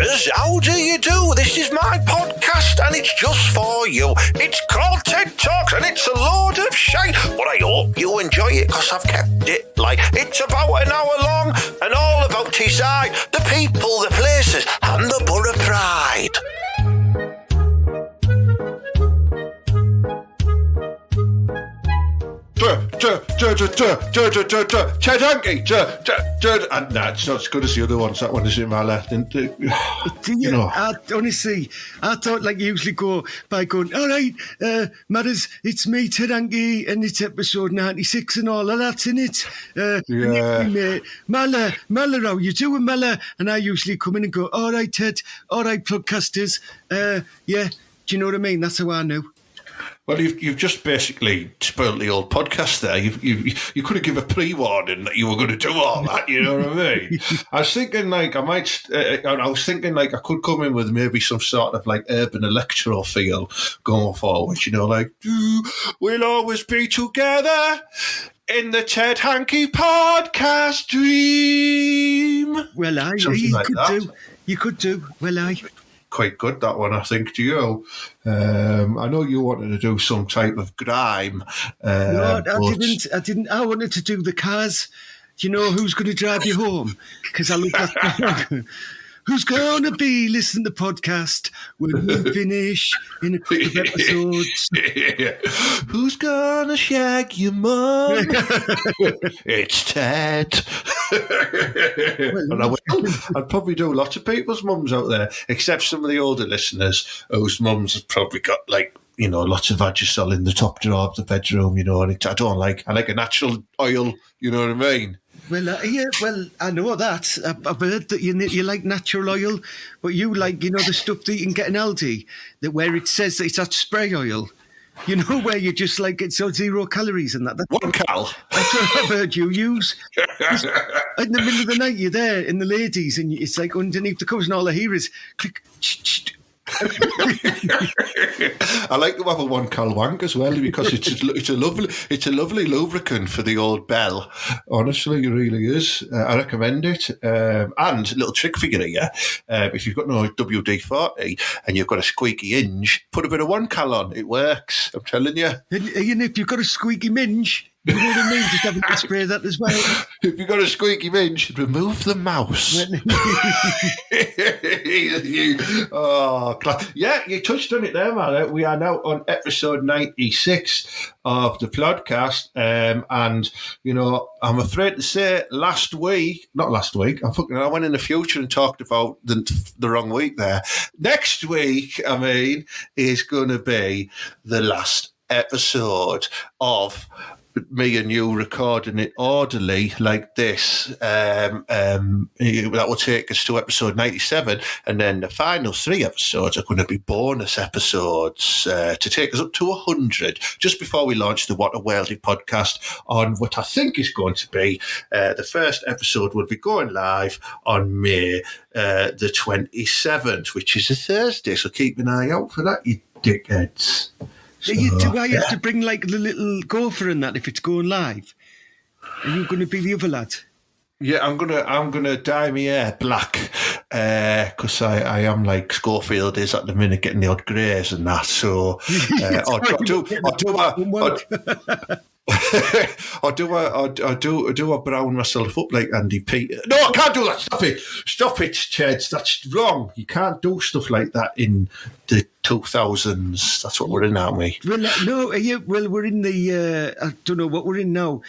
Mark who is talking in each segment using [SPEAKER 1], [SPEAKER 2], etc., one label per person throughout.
[SPEAKER 1] listeners, how do you do? This is my podcast and it's just for you. It's called TED Talks and it's a load of shite, but I hope you enjoy it because I've kept it like it's about an hour long and all about Teesside, the people, the places and the borough pride.
[SPEAKER 2] TED Hanky, and that's not as good as the other ones. That one is in my left. You know.
[SPEAKER 3] Honestly, I thought like you usually go by going, all right, Matters, it's me, TED Hanky, and it's episode 96 and all of that's in it.
[SPEAKER 2] Yeah.
[SPEAKER 3] Mala, how you doing, Mala? And I usually come in and go, all right, Ted, all right, podcasters. Yeah, do you know what I mean? That's how I know.
[SPEAKER 2] Well, you've just basically spoiled the old podcast there. You could have given a pre-warning that you were going to do all that. You know what I mean? I was thinking I could come in with maybe some sort of like urban electro feel going forward. You know, like we'll always be together in the TED Hanky podcast dream.
[SPEAKER 3] Well, you could do. Well,
[SPEAKER 2] quite good, that one, I think, to you. I know you wanted to do some type of grime.
[SPEAKER 3] No, I didn't. I wanted to do the cars. Do you know who's going to drive you home? Because I look at who's going to be listening to the podcast when we finish in a couple of episodes.
[SPEAKER 2] Who's going to shag your mum? It's Ted. And I'd probably do lots of people's mums out there, except some of the older listeners whose mums have probably got like, you know, lots of Vagisil in the top drawer of the bedroom, you know, and I like a natural oil, you know what I mean?
[SPEAKER 3] Well, I know that. I've heard that you like natural oil, but you like, you know, the stuff that you can get in Aldi, that where it says that it's that spray oil. You know, where you just like it's 0 calories and that. That's
[SPEAKER 2] one cal.
[SPEAKER 3] That's what I've heard you use. In the middle of the night, you're there in the ladies, and it's like underneath the covers, and all I hear is click.
[SPEAKER 2] I like to have a 1 cal wank as well because it's a lovely lubricant for the old bell. Honestly, it really is. I recommend it. And a little trick for you here: if you've got no WD-40 and you've got a squeaky hinge, put a bit of 1 cal on. It works. I'm telling you.
[SPEAKER 3] And if you've got a squeaky minge. You know what I mean? Just having to spray that as well.
[SPEAKER 2] If you've got a squeaky minge, remove the mouse. Yeah, you touched on it there, man. We are now on episode 96 of the podcast. And, you know, I'm afraid to say not last week, I went in the future and talked about the wrong week there. Next week, is going to be the last episode of me and you recording it orderly like this. That will take us to episode 97, and then the final 3 episodes are going to be bonus episodes to take us up to 100, just before we launch the What a Worldly podcast on what I think is going to be the first episode will be going live on May the 27th, which is a Thursday, so keep an eye out for that, you dickheads.
[SPEAKER 3] Do I have to bring like the little gopher in that if it's going live? Are you going to be the other lad?
[SPEAKER 2] Yeah, I'm gonna dye my hair black because I am like Schofield is at the minute, getting the odd greys and that. So I do I brown myself up like Andy Peter. No, I can't do that. Stop it, Cheds. That's wrong. You can't do stuff like that in the 2000s. That's what we're in, aren't we?
[SPEAKER 3] Well, no, we're in the. I don't know what we're in now.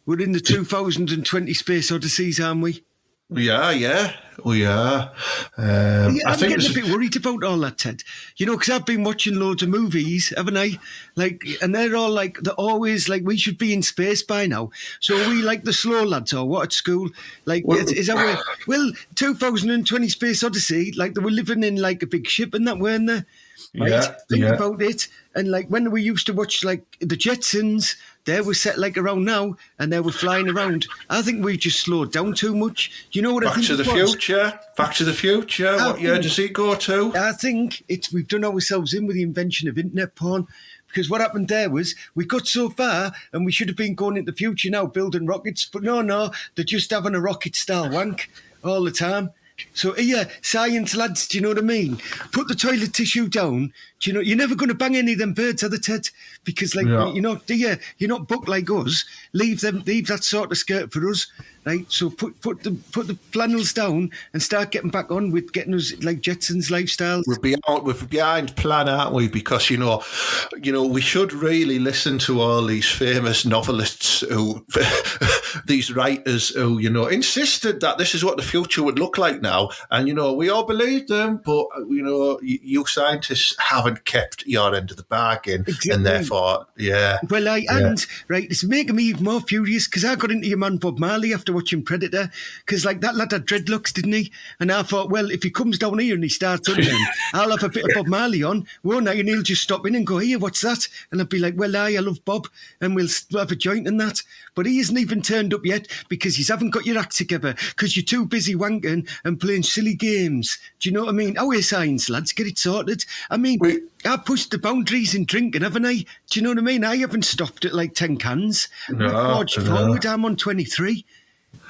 [SPEAKER 3] We're in the 2020 Space Odysseys, aren't we?
[SPEAKER 2] We are.
[SPEAKER 3] I'm getting a bit worried about all that, Ted. You know, because I've been watching loads of movies, haven't I? Like, and they're always like, we should be in space by now. So are we like the slow lads or what at school? Like, is that where? Well, 2020 Space Odyssey, like they were living in like a big ship and that, weren't they? Right? Think about it. And like when we used to watch like the Jetsons, they were set like around now and they were flying around. I think we just slowed down too much. You know what I think?
[SPEAKER 2] Back to the Future. What year does it go to?
[SPEAKER 3] I think we've done ourselves in with the invention of internet porn. Because what happened there was we got so far and we should have been going into the future now building rockets. But no, they're just having a rocket style wank all the time. So, yeah, science lads, do you know what I mean? Put the toilet tissue down. Do you know, you're never going to bang any of them birds, are they, Ted? Because, like, you're not buck like us. Leave that sort of skirt for us, right? So put the flannels down and start getting back on with getting us, like, Jetsons lifestyles.
[SPEAKER 2] We're behind plan, aren't we? Because, you know, we should really listen to all these famous novelists who, these writers who, you know, insisted that this is what the future would look like now. And, you know, we all believed them, but, you know, you scientists haven't kept your end of the bargain. Exactly. And therefore,
[SPEAKER 3] Well, right, it's making me even more furious because I got into your man Bob Marley after watching Predator because, like, that lad had dreadlocks, didn't he? And I thought, well, if he comes down here and he starts on them, I'll have a bit of Bob Marley on, won't I? And he'll just stop in and go, here, what's that? And I'll be like, well, I love Bob, and we'll have a joint and that. But he hasn't even turned up yet because you haven't got your act together because you're too busy wanking and playing silly games. Do you know what I mean? Our science, lads, get it sorted. I mean, I pushed the boundaries in drinking, haven't I? Do you know what I mean? I haven't stopped at like 10 cans. Forward, I'm on 23.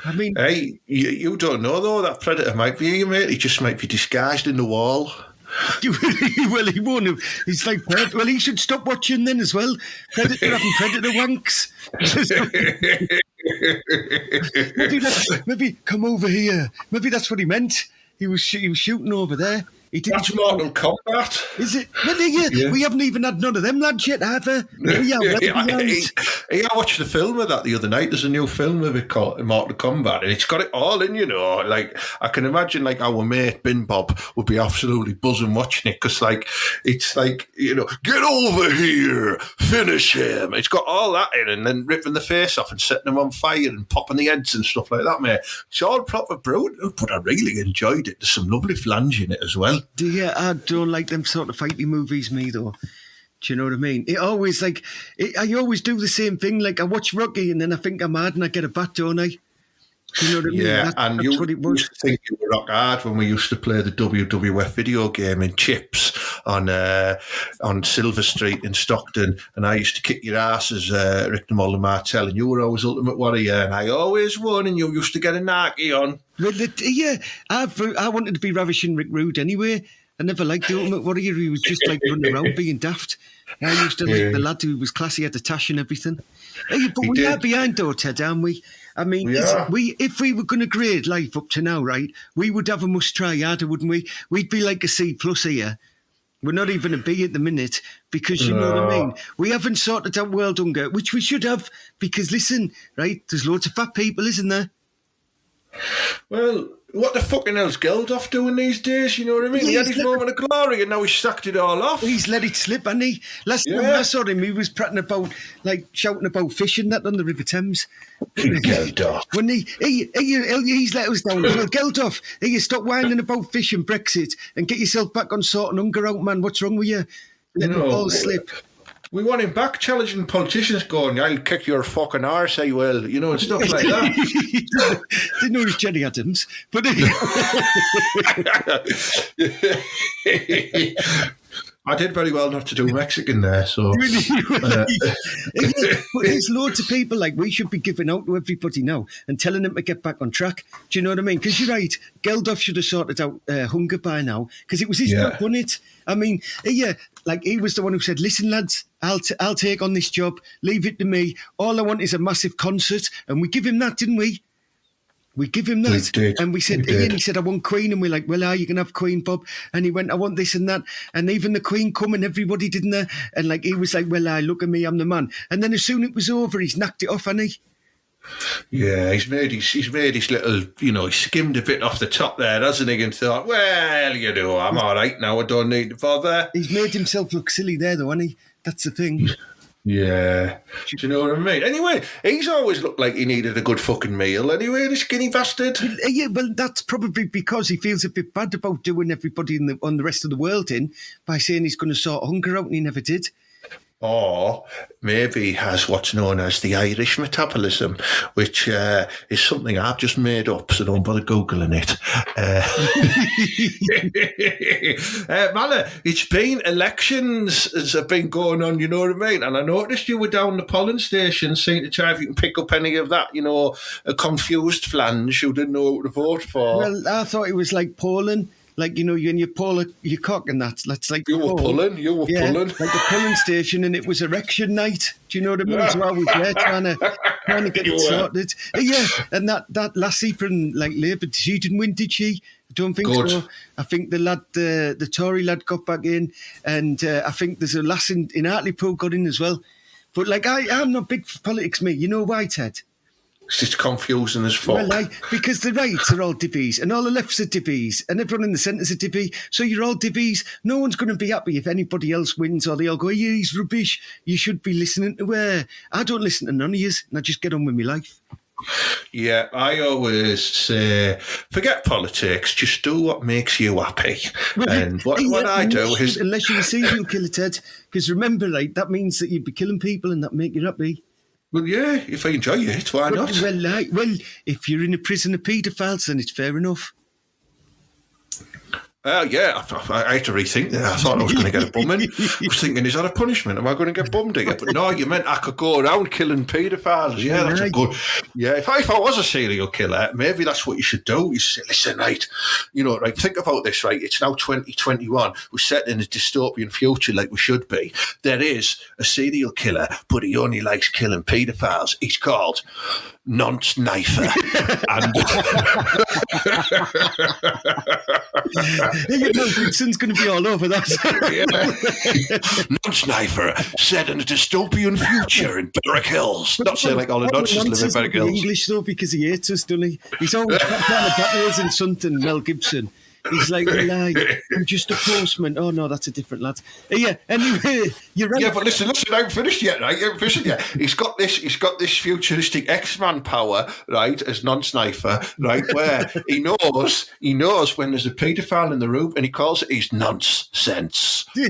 [SPEAKER 3] I mean...
[SPEAKER 2] Hey, you don't know, though, that Predator might be you, mate. He just might be disguised in the wall.
[SPEAKER 3] Well, he won't have. He's like, well, he should stop watching then as well. Predator having Predator wanks. maybe come over here. Maybe that's what he meant. He was shooting over there.
[SPEAKER 2] That's Mortal Kombat.
[SPEAKER 3] Is it? Well, yeah. We haven't even had none of them lads yet, have we?
[SPEAKER 2] I watched the film of that the other night. There's a new film of it called Mortal Kombat, and it's got it all in, you know. Like, I can imagine, like, our mate Bin Bob would be absolutely buzzing watching it because, like, it's like, you know, get over here, finish him. It's got all that in, and then ripping the face off and setting them on fire and popping the heads and stuff like that, mate. It's all proper brutal, but I really enjoyed it. There's some lovely flange in it as well.
[SPEAKER 3] Yeah, I don't like them sort of fighty movies, me, though. Do you know what I mean? It always, like, I always do the same thing. Like, I watch Rocky and then I think I'm hard and I get a bat, don't I? Do you know what I mean?
[SPEAKER 2] Yeah, and you used to think you were rock hard when we used to play the WWF video game in Chips on Silver Street in Stockton, and I used to kick your ass as Rick the Mulder Martel, and you were always Ultimate Warrior, and I always won, and you used to get a narky on.
[SPEAKER 3] Well, I wanted to be Ravishing Rick Rude anyway. I never liked the Ultimate Warrior. He was just like running around being daft. I used to like the lad who was classy, had the tash and everything. Hey, but we are behind though, Ted, aren't we? I mean, if we were going to grade life up to now, right, we would have a must-try harder, wouldn't we? We'd be like a C+ here. We're not even a B at the minute because, you know what I mean? We haven't sorted out world hunger, which we should have because, listen, right, there's loads of fat people, isn't there?
[SPEAKER 2] Well, what the fucking hell's Geldof doing these days? You know what I mean? He had his moment of glory and now he's sacked it all off.
[SPEAKER 3] He's let it slip, hasn't he? Last time I saw him, he was prattling about, like, shouting about fishing that on the River Thames.
[SPEAKER 2] Geldof.
[SPEAKER 3] When he's let us down. Well, Geldof, you stop whining about fish and Brexit and get yourself back on sorting hunger out, man. What's wrong with you? Let it all slip.
[SPEAKER 2] We want him back challenging politicians going, I'll kick your fucking arse, I will, you know, and stuff like that.
[SPEAKER 3] Didn't know he was Jenny Adams, but...
[SPEAKER 2] I did very well not to do Mexican there, so...
[SPEAKER 3] There's loads of people, like, we should be giving out to everybody now and telling them to get back on track. Do you know what I mean? Because you're right, Geldof should have sorted out hunger by now, because it was his job, wasn't it? I mean, like, he was the one who said, listen, lads, I'll take on this job, leave it to me. All I want is a massive concert. And we give him that, didn't we? We give him that.
[SPEAKER 2] We did.
[SPEAKER 3] And we said, Ian, he said, I want Queen. And we're like, well, you can have Queen, Bob. And he went, I want this and that. And even the Queen come and everybody didn't there. And like, he was like, well, look at me, I'm the man. And then as soon as it was over, he's knocked it off, hasn't he?
[SPEAKER 2] Yeah, he's made his little, you know, he skimmed a bit off the top there, hasn't he? And thought, well, you know, I'm all right now, I don't need to bother.
[SPEAKER 3] He's made himself look silly there, though, hasn't he? That's the thing.
[SPEAKER 2] Yeah. Do you know what I mean? Anyway, he's always looked like he needed a good fucking meal anyway, the skinny bastard.
[SPEAKER 3] Yeah, well, that's probably because he feels a bit bad about doing everybody on the rest of the world in by saying he's going to sort hunger out, and he never did.
[SPEAKER 2] or maybe has what's known as the Irish metabolism, which is something I've just made up, so don't bother Googling it. Mala, it's been elections have been going on, you know what I mean? And I noticed you were down the polling station, seeing to try if you can pick up any of that, you know, a confused flange who didn't know who to vote for.
[SPEAKER 3] Well, I thought it was like polling. Like, you know, when you pull your cock and that's like...
[SPEAKER 2] You were pulling.
[SPEAKER 3] Like a polling station, and it was erection night. Do you know what I mean? So I was there trying to get it sorted. Yeah, and that lassie from, like, Labour, she didn't win, did she? I don't think so. I think the lad, the Tory lad got back in, and I think there's a lass in Hartlepool got in as well. But, like, I'm not big for politics, mate. You know why, Ted?
[SPEAKER 2] It's confusing as fuck.
[SPEAKER 3] Well, because the rights are all dibbies and all the lefts are dibbies and everyone in the centre's a dibby. So you're all dibbies. No one's going to be happy if anybody else wins, or they all go, yeah, he's rubbish. You should be listening to where. I don't listen to none of yous, and I just get on with my life.
[SPEAKER 2] Yeah, I always say, forget politics, just do what makes you happy. And what I do is...
[SPEAKER 3] Unless you're a serial killer, Ted, because remember, like, that means that you'd be killing people and that make you happy.
[SPEAKER 2] Well, yeah, if I enjoy it, why not?
[SPEAKER 3] Well, if you're in a prison of paedophiles, then it's fair enough.
[SPEAKER 2] Yeah, I had to rethink that. I thought I was going to get a bumming. I was thinking, is that a punishment? Am I going to get bummed again? But no, you meant I could go around killing paedophiles. Yeah, that's a good... Yeah, if I was a serial killer, maybe that's what you should do. You say, listen, right, you know, right, think about this, right? It's now 2021. We're set in a dystopian future like we should be. There is a serial killer, but he only likes killing paedophiles. He's called NonceKnife.
[SPEAKER 3] Son's going to be all over that.
[SPEAKER 2] NonceKnife set in a dystopian future in Berwick Hills. Not saying like all the nonces live in Berwick Hills.
[SPEAKER 3] English though, because he hates us, doesn't he? He's always trying to battle us in something. Mel Gibson. He's like, I'm just a postman. Oh, no, that's a different lad. Yeah, anyway, you're right.
[SPEAKER 2] Yeah, but listen, I haven't finished yet, right? I haven't finished yet. He's got this futuristic X-Man power, right, as NonceKnife, right, where he knows when there's a paedophile in the room, and he calls it his nonsense.
[SPEAKER 3] Yeah,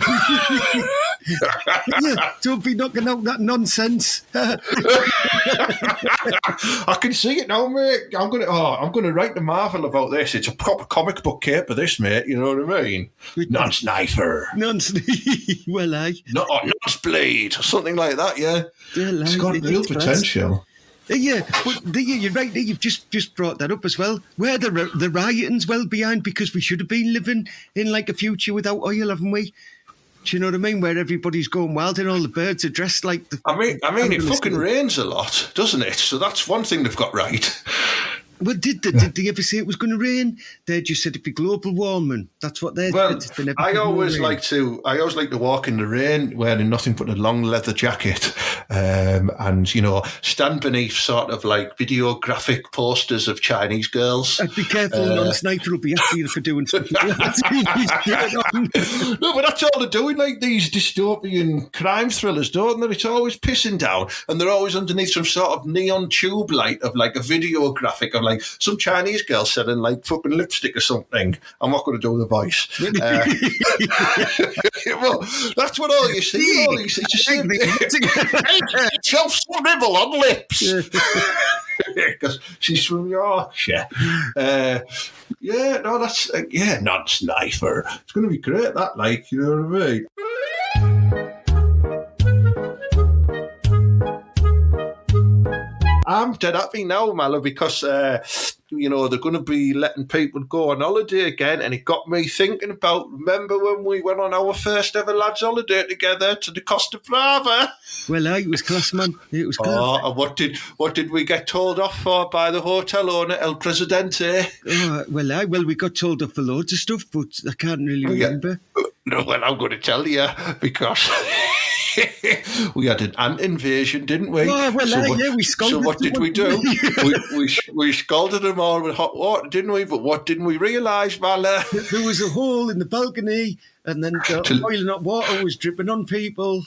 [SPEAKER 3] don't be knocking out that nonsense.
[SPEAKER 2] I can see it now, mate. I'm gonna write the Marvel about this. It's a proper comic book cape of this, mate. You know what I mean? NonceKnifer.
[SPEAKER 3] Well,
[SPEAKER 2] Nonceblade or something like that. Yeah, it's got real potential.
[SPEAKER 3] Yeah, but you're right. You've just brought that up as well. Where the rioting's well behind, because we should have been living in like a future without oil, haven't we? Do you know what I mean? Where everybody's going wild and all the birds are dressed like the...
[SPEAKER 2] I mean, it fucking rains a lot, doesn't it? So that's one thing they've got right.
[SPEAKER 3] Well, did they ever say it was going to rain? They just said it'd be global warming. That's what they said.
[SPEAKER 2] I always like to walk in the rain wearing nothing but a long leather jacket, and you know, stand beneath sort of like videographic posters of Chinese girls.
[SPEAKER 3] I'd be careful, NonceKnife will be after you for doing something like that.
[SPEAKER 2] No, but that's all they're doing, like these dystopian crime thrillers, don't they? It's always pissing down, and they're always underneath some sort of neon tube light of like a videographic of like some Chinese girl selling like fucking lipstick or something. I'm not going to do the voice. Well, that's what all you see. All you see, just self-scribble on lips. Because she's from Yorkshire. That's NonceKnifer. It's going to be great, that, like, you know what I mean? I'm dead happy now, Mallow, because, you know, they're going to be letting people go on holiday again, and it got me thinking about, remember when we went on our first ever lads' holiday together to the Costa Brava?
[SPEAKER 3] Well, it was class, man. It was class.
[SPEAKER 2] Oh, and what did we get told off for by the hotel owner, El Presidente?
[SPEAKER 3] Well, we got told off for loads of stuff, but I can't really remember.
[SPEAKER 2] No, well, I'm going to tell you, because... we had an ant invasion, didn't we?
[SPEAKER 3] Oh, well, we scolded them.
[SPEAKER 2] So what did we do? we scalded them all with hot water, didn't we? But what didn't we realise, Mala?
[SPEAKER 3] There was a hole in the balcony, and then the boiling hot water was dripping on people.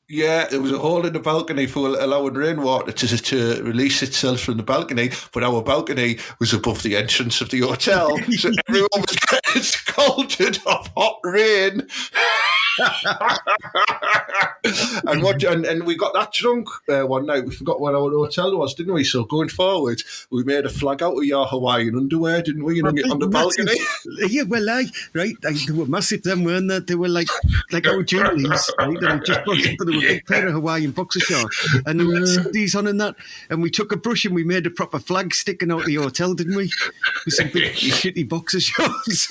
[SPEAKER 2] Yeah, there was a hole in the balcony for allowing rainwater to release itself from the balcony, but our balcony was above the entrance of the hotel, so everyone was getting scalded of hot rain. And we got that drunk one night. We forgot what our hotel was, didn't we? So going forward, we made a flag out of your Hawaiian underwear, didn't we? And hung it on the balcony.
[SPEAKER 3] Yeah, well, they were massive then, weren't they? They were like our juniors, right? And I just bought them a big pair of Hawaiian boxer shorts, and there were these on and that. And we took a brush and we made a proper flag sticking out of the hotel, didn't we? With some big shitty boxer shorts.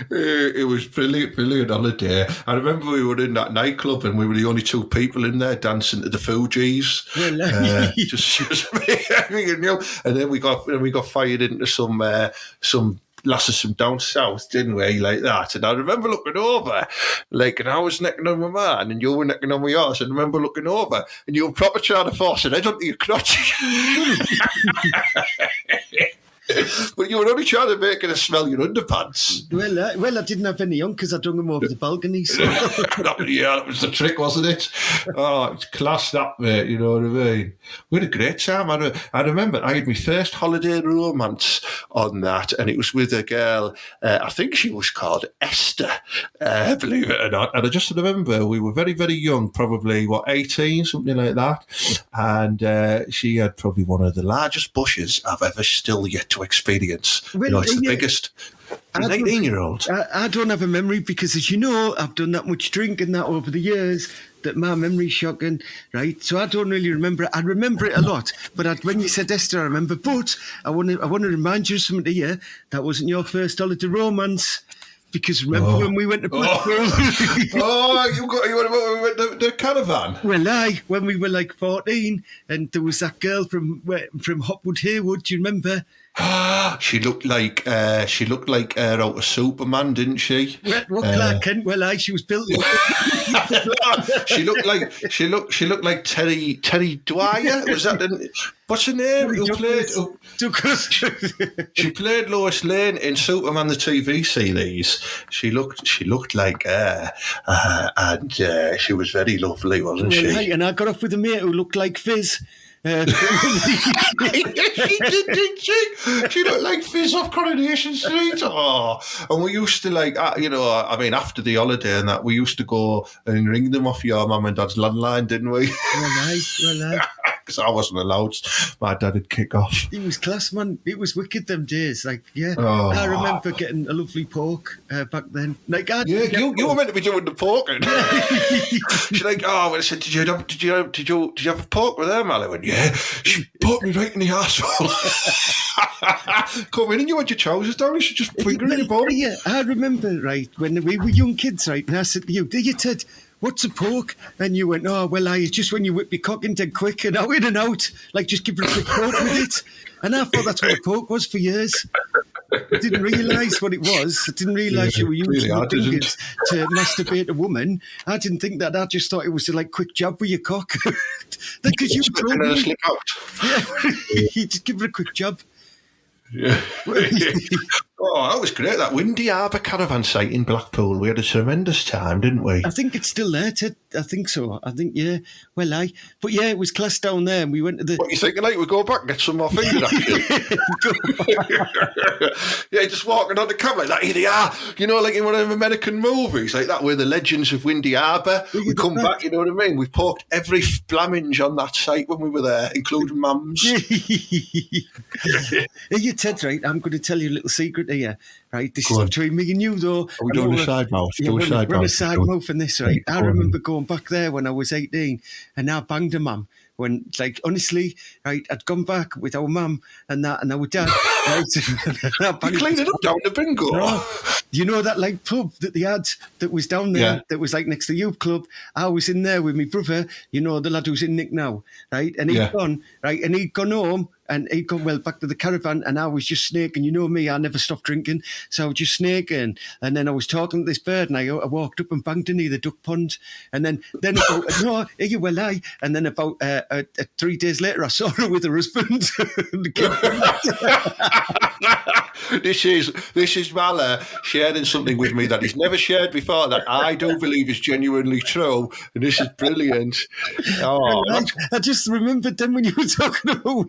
[SPEAKER 2] It was brilliant holiday. I remember we were in that nightclub and we were the only two people in there dancing to the Fugees. Just me and you. And then we got fired into some lasses from down south, didn't we? Like that. And I remember looking over, and I was necking on my man and you were necking on my horse. And I remember looking over and you were proper trying to force it head onto your crotch. But you were only trying to make it smell your underpants.
[SPEAKER 3] Well, I didn't have any on because I hung them over the balcony. So.
[SPEAKER 2] That was the trick, wasn't it? Oh, it's class that, mate, you know what I mean? We had a great time. I remember I had my first holiday romance on that, and it was with a girl, I think she was called Esther, believe it or not. And I just remember we were very, very young, probably, 18, something like that. And she had probably one of the largest bushes I've ever still yet to experience. Well, it's the biggest. 19-year-old.
[SPEAKER 3] I don't have a memory because, as you know, I've done that much drinking that over the years that my memory's shocking, right? So I don't really remember it. I remember it a lot, but when you said Esther, I remember. But I want to remind you of something here. That wasn't your first holiday romance. Because remember when we went to Blackpool?
[SPEAKER 2] You went to the Caravan?
[SPEAKER 3] Well, when we were like 14, and there was that girl from Hopwood Haywood. Do you remember?
[SPEAKER 2] She looked like out of Superman, didn't she?
[SPEAKER 3] What Clark Kent? Well, she was built.
[SPEAKER 2] She looked like Terry Dwyer. Was that? What's her name? She played Lois Lane in Superman the TV series. She looked like her, and she was very lovely, wasn't she?
[SPEAKER 3] Right, and I got off with a mate who looked like Fizz.
[SPEAKER 2] She did, didn't she? She looked like Fizz off Coronation Street. Oh, and we used to after the holiday and that, we used to go and ring them off your mum and dad's landline, didn't we?
[SPEAKER 3] Well,
[SPEAKER 2] because I wasn't allowed. My dad would kick off.
[SPEAKER 3] It was class, man. It was wicked them days. I remember getting a lovely pork back then.
[SPEAKER 2] You were meant to be doing the pork. She's like, I said, did you have a pork with her, Mal? I went, yeah. She poked me right in the arsehole. Come in and you had your trousers down. You should just finger in your bum.
[SPEAKER 3] Yeah, I remember, right, when we were young kids, right, and I said to you, "Do you, Ted? What's a pork?" And you went, it's just when you whip your cock in dead quick and out in and out, like just give it a quick poke with it. And I thought that's what a pork was for years. I didn't realise what it was. I didn't realise you were using your fingers to masturbate a woman. I didn't think that. I just thought it was a quick jab with your cock. Because you
[SPEAKER 2] slip out.
[SPEAKER 3] Yeah, you just give it a quick jab.
[SPEAKER 2] Yeah. That was great. That Windy Harbour caravan site in Blackpool. We had a tremendous time, didn't we?
[SPEAKER 3] I think it's still there, Ted. I think so. I think, yeah. Well, but yeah, it was class down there, and we went to the.
[SPEAKER 2] What are you thinking? We go back and get some more finger action. Yeah, just walking on the camera like that. Here they are. Like in one of them American movies, like that. We're the legends of Windy Harbour. We come back. You know what I mean? We poked every flaminge on that site when we were there, including mums.
[SPEAKER 3] You, Ted, right? I'm going to tell you a little secret here, right? This is between me and you, though.
[SPEAKER 2] Are we doing a side mouth?
[SPEAKER 3] We're a side mouth in this, right? I remember going back there when I was 18, and I banged a mum. When, honestly, right, I'd gone back with our mum and our dad. Right?
[SPEAKER 2] You cleaned it up down the bingo.
[SPEAKER 3] No. You know that pub that they had that was down there, that was next to the youth club? I was in there with my brother, the lad who's in Nick now, right? And he'd gone, right? And he'd gone home. And he'd gone, back to the caravan, and I was just snaking. You know me, I never stopped drinking. So I was just snaking. And then I was talking to this bird, and I walked up and banged in the duck pond. And then about, and then about 3 days later, I saw her with her husband.
[SPEAKER 2] This is Mala sharing something with me that he's never shared before that I do believe is genuinely true, and this is brilliant.
[SPEAKER 3] I just remembered then when you were talking about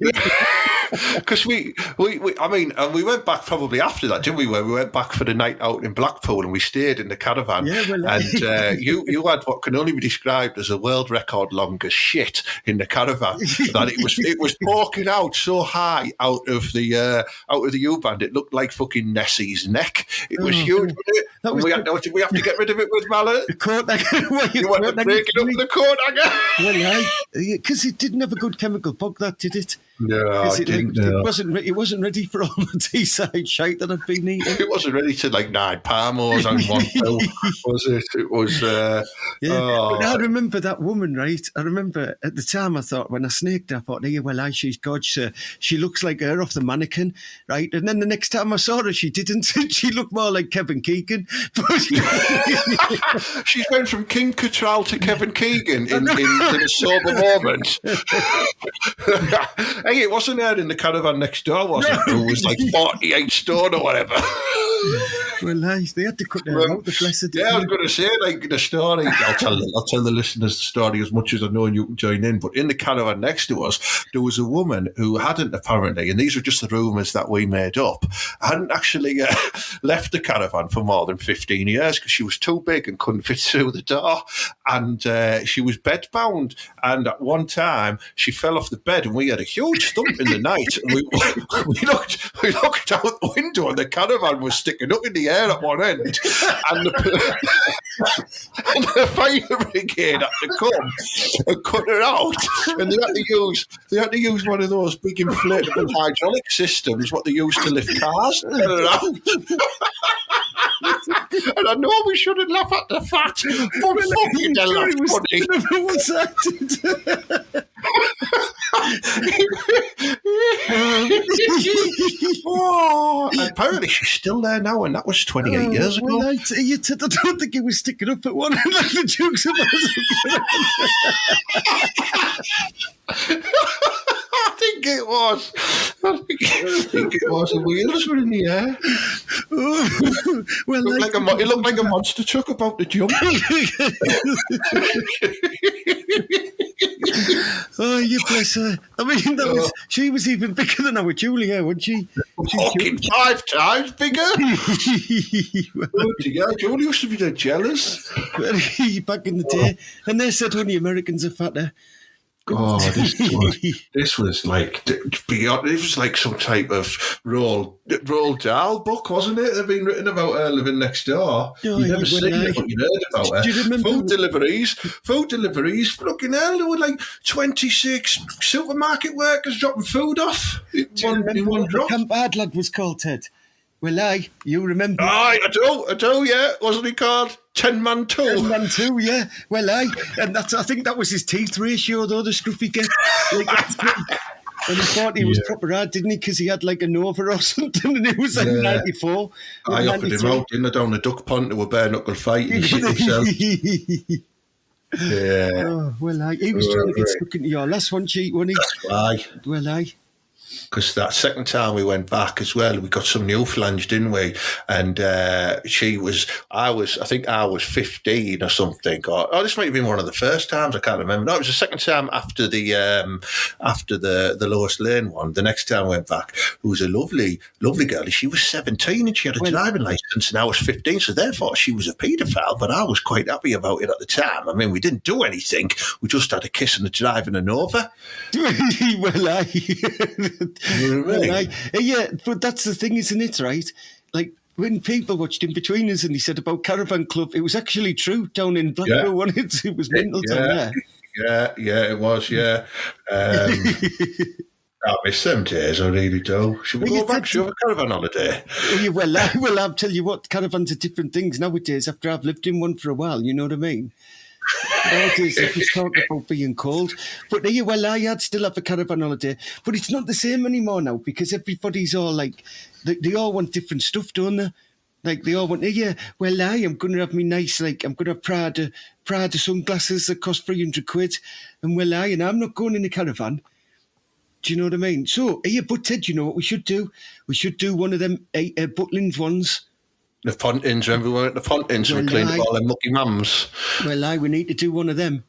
[SPEAKER 2] Because I mean, and we went back probably after that, didn't we? Where we went back for the night out in Blackpool and we stayed in the caravan.
[SPEAKER 3] Yeah, well,
[SPEAKER 2] and you had what can only be described as a world record longest shit in the caravan. That it was poking out so high out of the U-band, it looked like fucking Nessie's neck. It was huge. We have to get rid of it with malice.
[SPEAKER 3] The coat hanger.
[SPEAKER 2] You want to break it up with the coat hanger?
[SPEAKER 3] Well, because it didn't have a good chemical bug, that did it?
[SPEAKER 2] No, it didn't.
[SPEAKER 3] It wasn't ready for all the Teesside shite that I'd been eating.
[SPEAKER 2] It wasn't ready to like 9 Parmos on one pill, was it? It was.
[SPEAKER 3] But I remember that woman, right? I remember at the time I thought when I snaked her, I thought, yeah, well, she's gorgeous. She looks like her off the mannequin, right? And then the next time I saw her, she didn't. She looked more like Kevin Keegan.
[SPEAKER 2] She's went from King Cattrall to Kevin Keegan in a sober moment. Hey, it wasn't her in the caravan next door, was it? It was like 48 stone or whatever.
[SPEAKER 3] Well, they had to cut her out, the blessed.
[SPEAKER 2] Yeah, I was going to say, like, the story, I'll tell the listeners the story as much as I know and you can join in, but in the caravan next to us, there was a woman who hadn't apparently, and these were just the rumours that we made up, hadn't actually left the caravan for more than 15 years because she was too big and couldn't fit through the door, and she was bedbound, and at one time she fell off the bed and we had a huge thump in the night, and we looked out the window and the caravan was sticking up in the air at one end, and the fire brigade had to come and cut her out, and they had to use one of those big inflatable hydraulic systems what they used to lift cars. And I know we shouldn't laugh at the fact, but fucking hell, that's funny.
[SPEAKER 3] What's that?
[SPEAKER 2] Apparently she's still there now, and that was 28 years ago.
[SPEAKER 3] Well, I don't think he was sticking up at one end like the jokes about
[SPEAKER 2] I think it was. And wheels were in the air.
[SPEAKER 3] Well,
[SPEAKER 2] it looked like a monster truck about to jump.
[SPEAKER 3] Oh, you bless her. I mean, she was even bigger than our Julia, wasn't she?
[SPEAKER 2] Fucking 5 times bigger. Oh, dear. Julia used to be dead jealous.
[SPEAKER 3] Back in the day. And they said only Americans are fatter.
[SPEAKER 2] Oh, this was like beyond. It was like some type of Roald Dahl book, wasn't it? They've been written about her living next door.
[SPEAKER 3] Oh,
[SPEAKER 2] You've never seen it, but you heard about her.
[SPEAKER 3] Do you remember
[SPEAKER 2] Food deliveries. Fucking hell, there were like 26 supermarket workers dropping food off in one drop.
[SPEAKER 3] Camp Hard Lad was called, Ted. Well, you remember?
[SPEAKER 2] I do, yeah. Wasn't he called 10-man 2?
[SPEAKER 3] 10-man 2, yeah. Well, and I think that was his teeth ratio, though, the scruffy get. And he thought he was proper hard, didn't he? Because he had like a Nova or something, and it was like 94.
[SPEAKER 2] I offered him out, didn't I, down the duck pond to a bare knuckle fight and shit himself. Yeah.
[SPEAKER 3] Oh, well, he was trying to get stuck into your last one cheat, wasn't he?
[SPEAKER 2] That's why.
[SPEAKER 3] Well,
[SPEAKER 2] because that second time we went back as well, we got some new flange, didn't we? And I think I was 15 or something. Or this might have been one of the first times, I can't remember. No, it was the second time after the Lowest Lane one. The next time I went back, who was a lovely, lovely girl. She was 17 and she had a driving licence, and I was 15, so therefore she was a paedophile, but I was quite happy about it at the time. I mean, we didn't do anything. We just had a kiss and a drive and an over.
[SPEAKER 3] Yeah, but that's the thing, isn't it, right? Like, when people watched In Between Us and he said about Caravan Club, it was actually true down in Blackpool, wasn't it? It was mental down there.
[SPEAKER 2] Yeah, it was, yeah. I miss them days, I really do. Should we go back to a caravan holiday?
[SPEAKER 3] Well, I'll tell you what, caravans are different things nowadays after I've lived in one for a while, you know what I mean? Nowadays, if you talk about being cold. But I'd still have a caravan holiday. But it's not the same anymore now because everybody's all like, they all want different stuff, don't they? Like they all want, I'm going to have me nice, like I'm going to have Prada sunglasses that cost 300 quid. And and I'm not going in a caravan. Do you know what I mean? So, but Ted, you know what we should do? We should do one of them Butlins ones.
[SPEAKER 2] The Pontins, remember we were at the Pontins and we cleaned up all them mucky mums?
[SPEAKER 3] Well, we need to do one of them.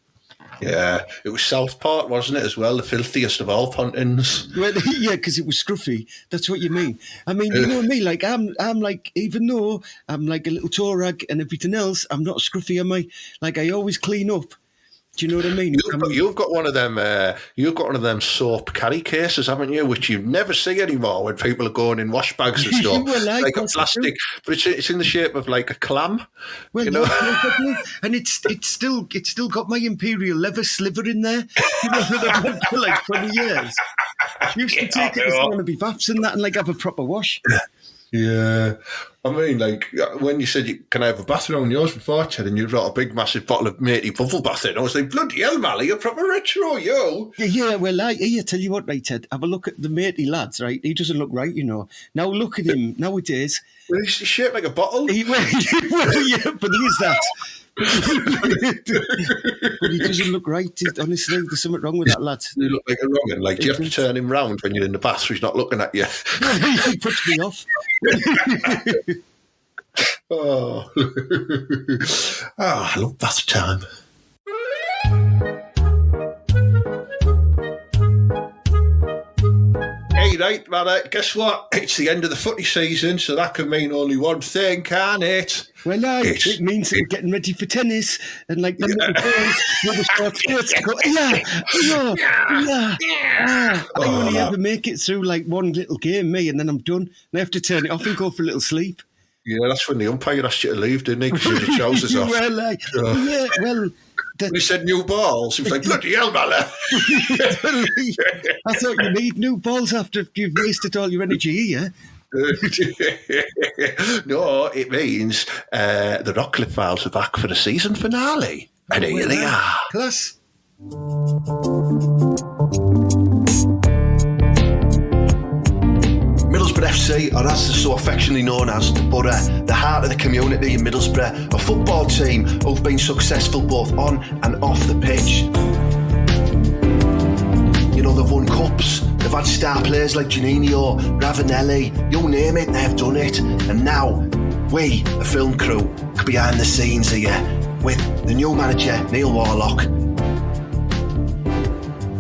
[SPEAKER 2] Yeah, it was Southport, wasn't it, as well? The filthiest of all pontins.
[SPEAKER 3] Well, yeah, because it was scruffy. That's what you mean. I mean, you know me, like, I'm like, even though I'm like a little toe rag and everything else, I'm not scruffy, am I? Like, I always clean up. Do you know what I mean?
[SPEAKER 2] You've got one of them. You've got one of them soap carry cases, haven't you? Which you never see anymore when people are going in wash bags and stuff.
[SPEAKER 3] Well,
[SPEAKER 2] like a plastic, but it's in the shape of like a clam.
[SPEAKER 3] Well,
[SPEAKER 2] you know,
[SPEAKER 3] and it's still got my imperial leather sliver in there. You know, that I've had for like 20 years. You used to take it to Barnaby Baths and that, and like have a proper wash.
[SPEAKER 2] Yeah, I mean, like when you said can I have a bathroom on yours before, Ted, and you brought a big massive bottle of matey bubble bath in, I was like, bloody hell, Mally, you're proper retro, yo.
[SPEAKER 3] Yeah, well, I tell you what, right, Ted, have a look at the matey lads, right? He doesn't look right, you know. Now look at him nowadays.
[SPEAKER 2] Well, he's shaped like a bottle.
[SPEAKER 3] Yeah, but he is that. But he doesn't look right. Honestly, there's something wrong with that lad.
[SPEAKER 2] You look like a wrong one. Like, do you have to turn him round when you're in the bath so he's not looking at you?
[SPEAKER 3] He puts me off.
[SPEAKER 2] Oh, I love bath time. Hey, right, man, guess what? It's the end of the footy season, so that can mean only one thing, can't it?
[SPEAKER 3] Well, no, it means that we're getting ready for tennis and like the little boys with the short skirts go, I only ever make it through like one little game, me, and then I'm done. And I have to turn it off and go for a little sleep.
[SPEAKER 2] Yeah, that's when the umpire asked you to leave, didn't he? Because you had your trousers off. He said new balls. He was like, bloody hell, man.
[SPEAKER 3] I thought you need new balls after you've wasted all your energy here.
[SPEAKER 2] No, it means the Rockliffe Files are back for the season finale. And here they are.
[SPEAKER 3] Class.
[SPEAKER 1] Middlesbrough FC, or as they're so affectionately known as, the Borough, the heart of the community in Middlesbrough, a football team who've been successful both on and off the pitch. You know, they've won cups, they've had star players like Janino, Ravanelli, you name it, they've done it. And now, we, the film crew, are behind the scenes here with the new manager, Neil Warlock.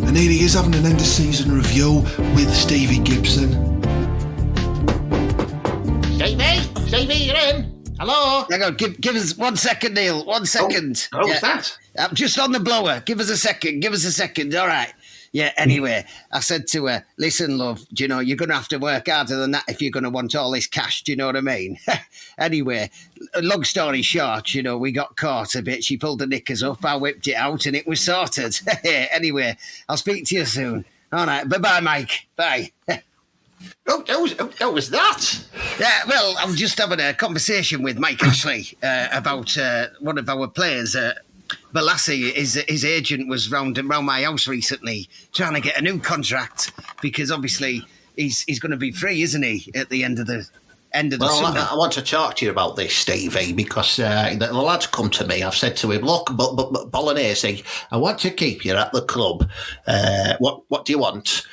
[SPEAKER 1] And here he is having an end-of-season review with Stevie Gibson.
[SPEAKER 4] Stevie, you're in. Hello?
[SPEAKER 5] Hang on, give us 1 second, Neil. 1 second.
[SPEAKER 4] What's that?
[SPEAKER 5] I'm just on the blower. Give us a second. All right. Yeah, anyway, I said to her, listen, love, do you know, you're going to have to work harder than that if you're going to want all this cash, do you know what I mean? Anyway, long story short, you know, we got caught a bit. She pulled the knickers up, I whipped it out, and it was sorted. Anyway, I'll speak to you soon. All right, bye-bye, Mike. Bye.
[SPEAKER 4] How was that?
[SPEAKER 5] Yeah, well, I'm just having a conversation with Mike Ashley about one of our players. Balassi, his agent was round my house recently trying to get a new contract because obviously he's going to be free, isn't he, at the end of the summer?
[SPEAKER 4] I want to talk to you about this, Stevie, because the lad's come to me. I've said to him, look, but Bolognese, I want to keep you at the club. What do you want?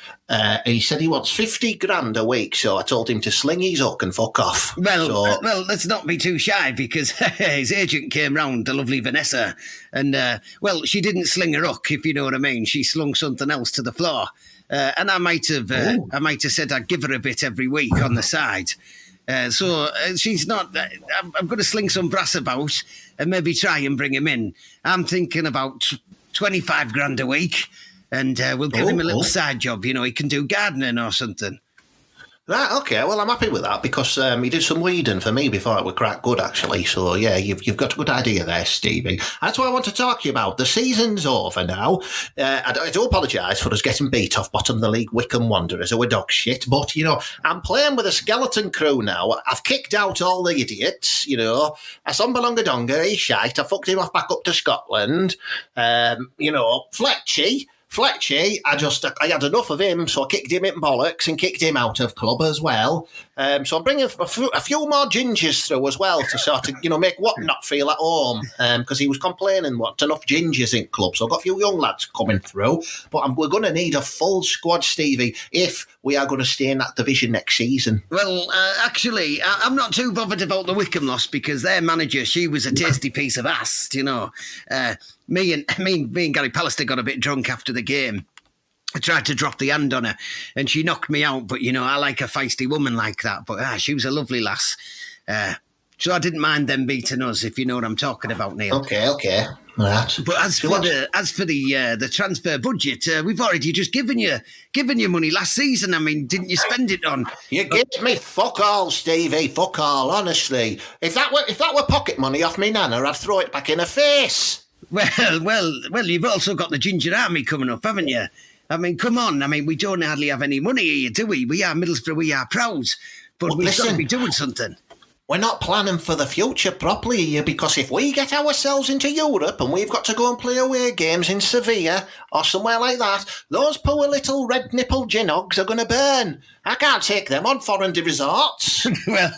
[SPEAKER 4] He said he wants 50 grand a week, so I told him to sling his hook and fuck off.
[SPEAKER 5] Well, let's not be too shy because his agent came round, the lovely Vanessa, and, she didn't sling her hook, if you know what I mean. She slung something else to the floor. And I might have said I'd give her a bit every week on the side. So she's not... I'm going to sling some brass about and maybe try and bring him in. I'm thinking about 25 grand a week. And we'll give him a little side job. You know, he can do gardening or something.
[SPEAKER 4] Right, okay. Well, I'm happy with that because he did some weeding for me before it was quite good, actually. So, yeah, you've got a good idea there, Stevie. That's what I want to talk to you about. The season's over now. I do apologise for us getting beat off bottom of the league Wycombe Wanderers, who were dog shit. But, you know, I'm playing with a skeleton crew now. I've kicked out all the idiots, you know. Asombalongadonga, he's shite. I fucked him off back up to Scotland. Fletchy, I had enough of him, so I kicked him in bollocks and kicked him out of club as well. So I'm bringing a few more gingers through as well to sort of, you know, make Whatnot feel at home because he was complaining what enough gingers in club. So I've got a few young lads coming through, but we're going to need a full squad, Stevie, if we are going to stay in that division next season.
[SPEAKER 5] Well, actually, I'm not too bothered about the Wycombe loss because their manager, she was a tasty piece of ass, you know. Me and Gary Pallister got a bit drunk after the game. I tried to drop the hand on her and she knocked me out. But, I like a feisty woman like that. But she was a lovely lass. So I didn't mind them beating us, if you know what I'm talking about, Neil.
[SPEAKER 4] Okay. Right.
[SPEAKER 5] But as for the transfer budget, we've already just given you money last season. I mean, didn't you spend it on?
[SPEAKER 4] You give me fuck all, Stevie. Fuck all. Honestly, if that were pocket money off me nana, I'd throw it back in her face.
[SPEAKER 5] Well. You've also got the Ginger Army coming up, haven't you? I mean, come on. I mean, we don't hardly have any money here, do we? We are Middlesbrough, we are proud. But we've got to be doing something.
[SPEAKER 4] We're not planning for the future properly here, because if we get ourselves into Europe and we've got to go and play away games in Sevilla or somewhere like that, those poor little red-nippled gin-hogs are going to burn. I can't take them on foreign resorts.
[SPEAKER 5] Well,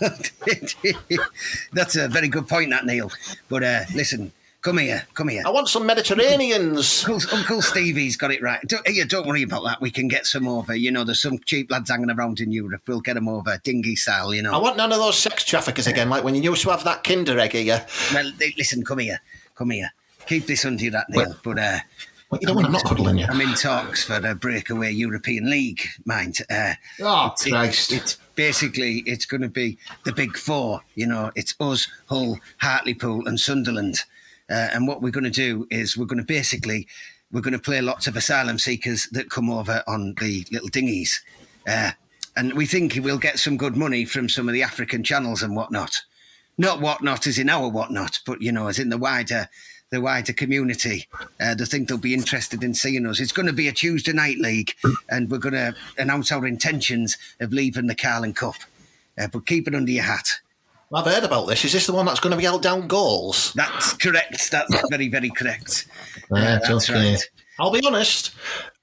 [SPEAKER 5] that's a very good point, that, Neil. But listen... Come here.
[SPEAKER 4] I want some Mediterraneans.
[SPEAKER 5] Uncle Stevie's got it right. Don't worry about that. We can get some over. There's some cheap lads hanging around in Europe. We'll get them over. Dinghy style,
[SPEAKER 4] I want none of those sex traffickers again, like when you used to have that Kinder egg here.
[SPEAKER 5] Well, listen, come here. Keep this under your hat, Neil. But
[SPEAKER 4] you don't want I'm not cuddling you.
[SPEAKER 5] I'm in talks for the breakaway European League, mind.
[SPEAKER 4] Christ.
[SPEAKER 5] It's basically, it's going to be the big four. It's us, Hull, Hartlepool and Sunderland. And what we're going to do is we're going to play lots of asylum seekers that come over on the little dinghies. And we think we'll get some good money from some of the African channels and whatnot. Not whatnot as in our whatnot, but, as in the wider community. They think they'll be interested in seeing us. It's going to be a Tuesday night league, and we're going to announce our intentions of leaving the Carling Cup. But keep it under your hat.
[SPEAKER 4] I've heard about this. Is this the one that's going to be held down goals?
[SPEAKER 5] That's correct. That's very, very correct.
[SPEAKER 4] Right,
[SPEAKER 5] that's
[SPEAKER 4] okay.
[SPEAKER 5] right.
[SPEAKER 4] I'll be honest.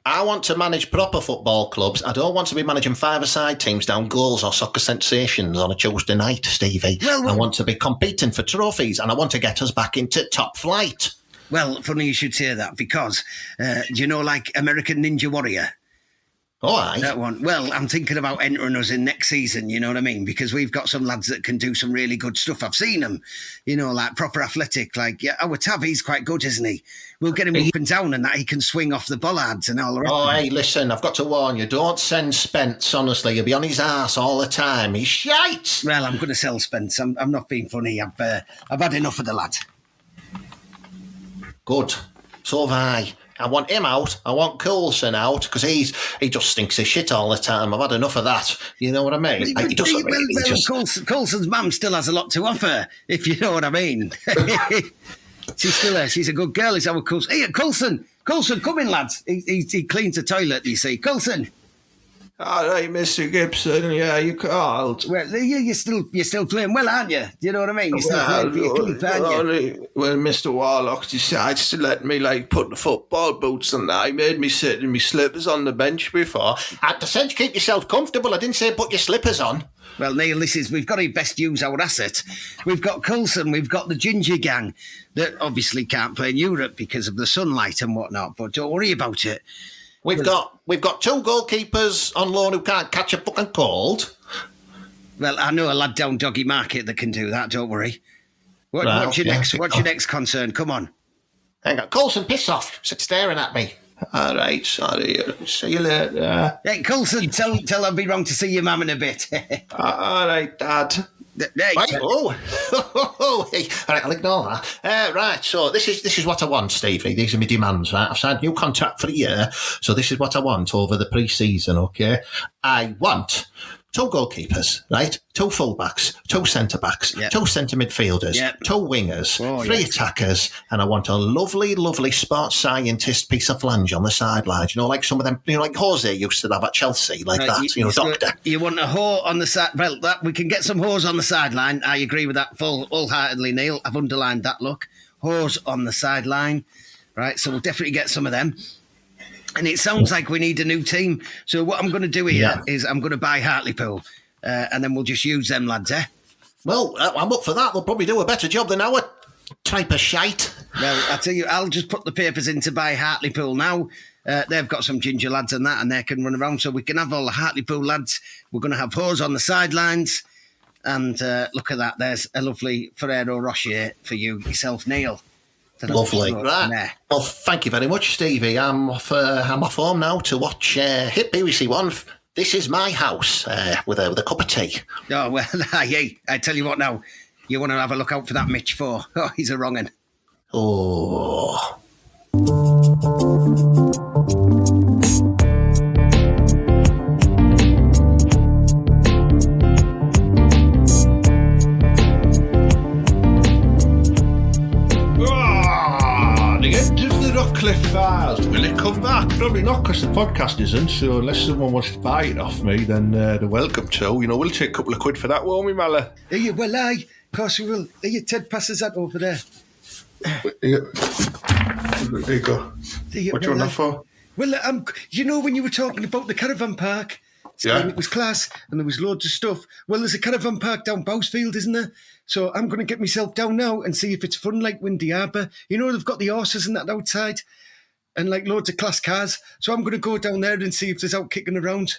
[SPEAKER 4] I want to manage proper football clubs. I don't want to be managing five-a-side teams down goals or soccer sensations on a Tuesday night, Stevie. I want to be competing for trophies, and I want to get us back into top flight.
[SPEAKER 5] Well, funny you should say that, because, like American Ninja Warrior?
[SPEAKER 4] Oh, aye.
[SPEAKER 5] That one. Well, I'm thinking about entering us in next season, you know what I mean? Because we've got some lads that can do some really good stuff. I've seen them, like proper athletic. Like, our Tav, he's quite good, isn't he? We'll get him up and down and that he can swing off the bollards and all the rest.
[SPEAKER 4] Oh, hey, listen, I've got to warn you, don't send Spence, honestly. He'll be on his arse all the time. He's shite.
[SPEAKER 5] Well, I'm going to sell Spence. I'm not being funny. I've had enough of the lad.
[SPEAKER 4] Good. So have I. I want him out. I want Coulson out, because he just stinks of shit all the time. I've had enough of that. You know what I mean?
[SPEAKER 5] Coulson's mum still has a lot to offer, if you know what I mean. She's still there. She's a good girl. Is our Coulson. Hey, Coulson, come in, lads. He cleans the toilet, you see. Coulson.
[SPEAKER 2] All right, Mr. Gibson. Yeah, you called.
[SPEAKER 5] Well, you're still playing well, aren't you? Do you know what I mean? You're still playing for your keep, aren't you?
[SPEAKER 2] When Mr. Warlock decides to let me put the football boots on that, he made me sit in my slippers on the bench before.
[SPEAKER 4] I said keep yourself comfortable. I didn't say put your slippers on.
[SPEAKER 5] Well, Neil, we've got to best use our asset. We've got Coulson, we've got the Ginger Gang that obviously can't play in Europe because of the sunlight and whatnot, but don't worry about it.
[SPEAKER 4] We've got two goalkeepers on loan who can't catch a fucking cold.
[SPEAKER 5] Well, I know a lad down Doggy Market that can do that, don't worry. What's your next concern? Come on.
[SPEAKER 4] Hang on. Coulson, piss off. Sit staring at me.
[SPEAKER 2] All right, sorry. See you later.
[SPEAKER 5] Hey, Coulson, tell I'll be wrong to see your mum in a bit.
[SPEAKER 2] All right, Dad.
[SPEAKER 4] Right, all right, I'll ignore that. Right, so this is what I want, Stevie. These are my demands, right? I've signed a new contract for a year, so this is what I want over the pre-season, okay? I want 2 goalkeepers, right? 2 fullbacks, 2 centre-backs, 2 centre midfielders, 2 wingers, 3 attackers, and I want a lovely, lovely sports scientist piece of flange on the sidelines. Like some of them, like Jose used to have at Chelsea, like that, doctor.
[SPEAKER 5] You want a whore on the side? Well, we can get some whores on the sideline. I agree with that wholeheartedly, Neil. I've underlined that, look. Whores on the sideline, right? So we'll definitely get some of them. And it sounds like we need a new team. So what I'm going to do here is I'm going to buy Hartlepool, and then we'll just use them lads, eh?
[SPEAKER 4] Well, I'm up for that. They'll probably do a better job than our type of shite.
[SPEAKER 5] Well, I tell you, I'll just put the papers in to buy Hartlepool now. They've got some ginger lads and that, and they can run around, so we can have all the Hartlepool lads. We're going to have hose on the sidelines. And look at that. There's a lovely Ferrero Rocher for yourself, Neil.
[SPEAKER 4] Lovely. Right.
[SPEAKER 5] Nah.
[SPEAKER 4] Well, thank you very much, Stevie. I'm off home now to watch hit BBC One. This Is My House with a cup of tea.
[SPEAKER 5] Oh, well, hey, I tell you what now. You want to have a look out for that Mitch 4. Oh, he's a wrong 'un.
[SPEAKER 4] Oh.
[SPEAKER 2] The end of the Rockliffe Files. Will it come back? Probably not, because the podcast isn't. So unless someone wants to buy it off me, then they're welcome to. You know, we'll take a couple of quid for that, won't we, Mala?
[SPEAKER 5] Well, aye. Of course we will. Ted passes that over there.
[SPEAKER 2] There you go. What do you want that for?
[SPEAKER 5] Well, you know when you were talking about the caravan park?
[SPEAKER 2] Yeah.
[SPEAKER 5] And it was class and there was loads of stuff. Well, there's a caravan park down Bowsfield, isn't there? So I'm going to get myself down now and see if it's fun like Windy Harbour. You know, they've got the horses and that outside and like loads of class cars. So I'm going to go down there and see if there's out kicking around.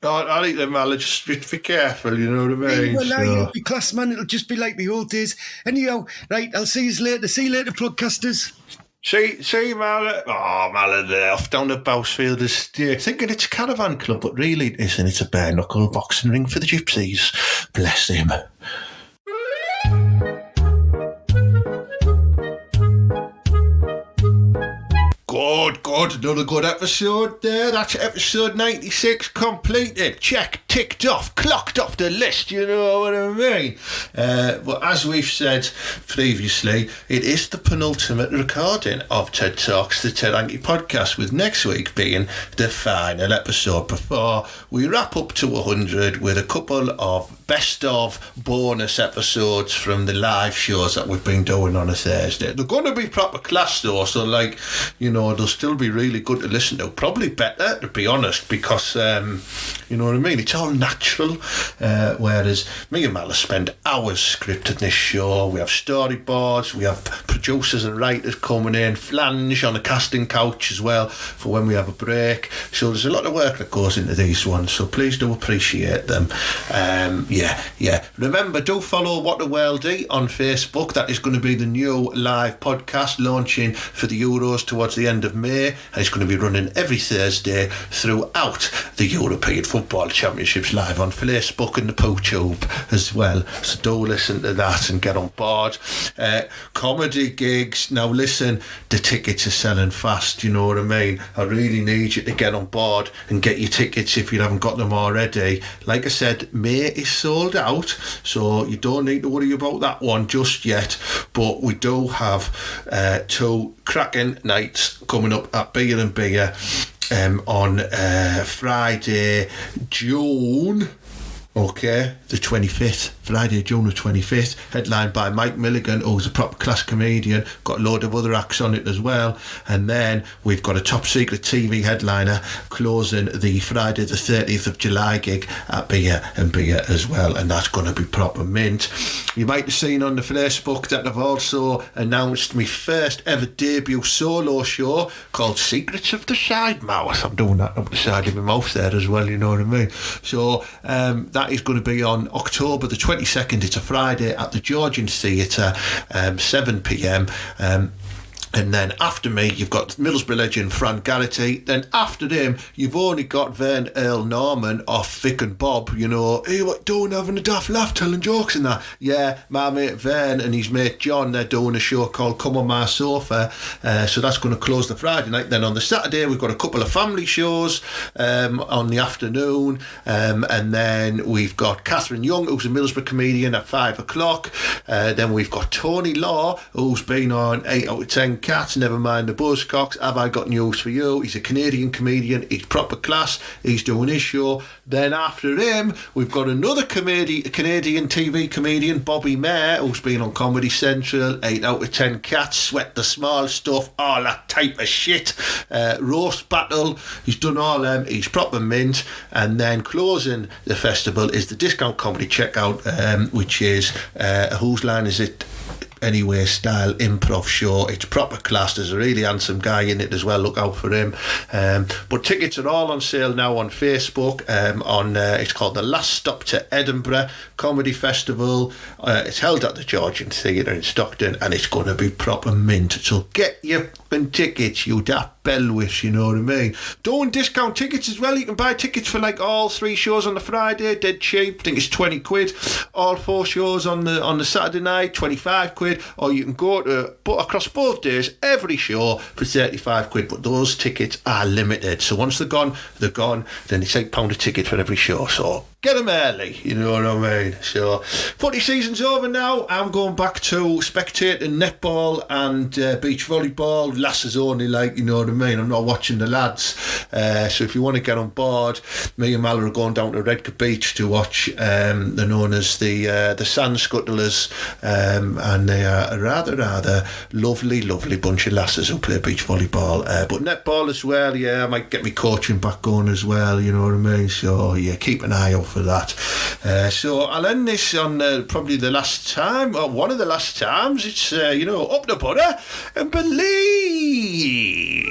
[SPEAKER 2] I think them, Mala, just be careful, you know what I mean?
[SPEAKER 5] Well, it'll be class, man. It'll just be like the old days. Anyhow, right, I'll see you later. See you later, podcasters.
[SPEAKER 2] See, Mala. Oh, Mala, they're off down the Bowsfield estate, thinking it's a Caravan Club, but really it isn't. It's a bare-knuckle boxing ring for the gypsies. Bless him. Good. Another good episode there. That's episode 96 completed. Check, ticked off, clocked off the list, you know what I mean? But as we've said previously, it is the penultimate recording of TED Talks, the TED Hanky podcast, with next week being the final episode before we wrap up to 100 with a couple of best of bonus episodes from the live shows that we've been doing on a Thursday. They're going to be proper class though, so like, you know, they'll still be really good to listen to. Probably better, to be honest, because you know what I mean, it's all natural, whereas me and Malice spend hours scripting this show. We have storyboards, we have producers and writers coming in, flange on a casting couch as well for when we have a break. So there's a lot of work that goes into these ones, so please do appreciate them. Yeah. Remember, do follow What the Worldie on Facebook. That is going to be the new live podcast launching for the Euros towards the end of May, and it's going to be running every Thursday throughout the European Football Championships live on Facebook and the PooTube as well. So do listen to that and get on board. Comedy gigs. Now listen, the tickets are selling fast, you know what I mean? I really need you to get on board and get your tickets if you haven't got them already. Like I said, May is sold out, so you don't need to worry about that one just yet, but we do have 2 cracking nights coming up at Beer and Beer on Friday, June the 25th, Friday, June the 25th, headlined by Mike Milligan, who's a proper class comedian, got a load of other acts on it as well, and then we've got a top secret TV headliner closing the Friday the 30th of July gig at Beer and Beer as well, and that's going to be proper mint. You might have seen on the Facebook that I've also announced my first ever debut solo show called Secrets of the Side Mouth. I'm doing that up the side of my mouth there as well, you know what I mean? So that is going to be on October the 22nd. It's a Friday at the Georgian Theatre, 7 p.m. And then after me, you've got Middlesbrough legend Fran Garrity. Then after him, you've only got Vern Earl Norman off Vic and Bob, you know. Hey, what doing, having a daft laugh, telling jokes and that? Yeah, my mate Vern and his mate John, they're doing a show called Come On My Sofa. So that's going to close the Friday night. Then on the Saturday, we've got a couple of family shows on the afternoon. And then we've got Catherine Young, who's a Middlesbrough comedian, at 5 o'clock. Then we've got Tony Law, who's been on 8 out of 10 Cats, Never Mind the Buzzcocks, Have I Got News For You? He's a Canadian comedian, he's proper class, he's doing his show. Then after him, we've got another Canadian TV comedian, Bobby Mayer, who's been on Comedy Central, 8 out of 10 Cats, Sweat the Small Stuff, all that type of shit. Roast Battle, he's done all them, he's proper mint. And then closing the festival is the Discount Comedy Checkout, which is, whose line is it? Anyway style improv show. It's proper class. There's a really handsome guy in it as well. Look out for him. But tickets are all on sale now on Facebook. It's called The Last Stop to Edinburgh Comedy Festival. It's held at the Georgian Theatre in Stockton, and it's going to be proper mint. So get your tickets, you daft bellwish, you know what I mean? Doing discount tickets as well. You can buy tickets for like all 3 shows on the Friday, dead cheap. I think it's 20 quid. All 4 shows on the Saturday night, 25 quid. Or you can go to, but across both days, every show for 35 quid. But those tickets are limited. So once they're gone, then it's £8 a ticket for every show. So get them early, you know what I mean? So, footy season's over now. I'm going back to spectating netball and beach volleyball. Lasses only, like, you know what I mean? I'm not watching the lads. So if you want to get on board, me and Mal are going down to Redcar Beach to watch. They're known as the Sand Scuttlers, and they are a rather lovely bunch of lasses who play beach volleyball. But netball as well, yeah, I might get me coaching back going as well, you know what I mean? So, yeah, keep an eye out for that. So I'll end this on probably the last time, or one of the last times. It's up the butter and believe.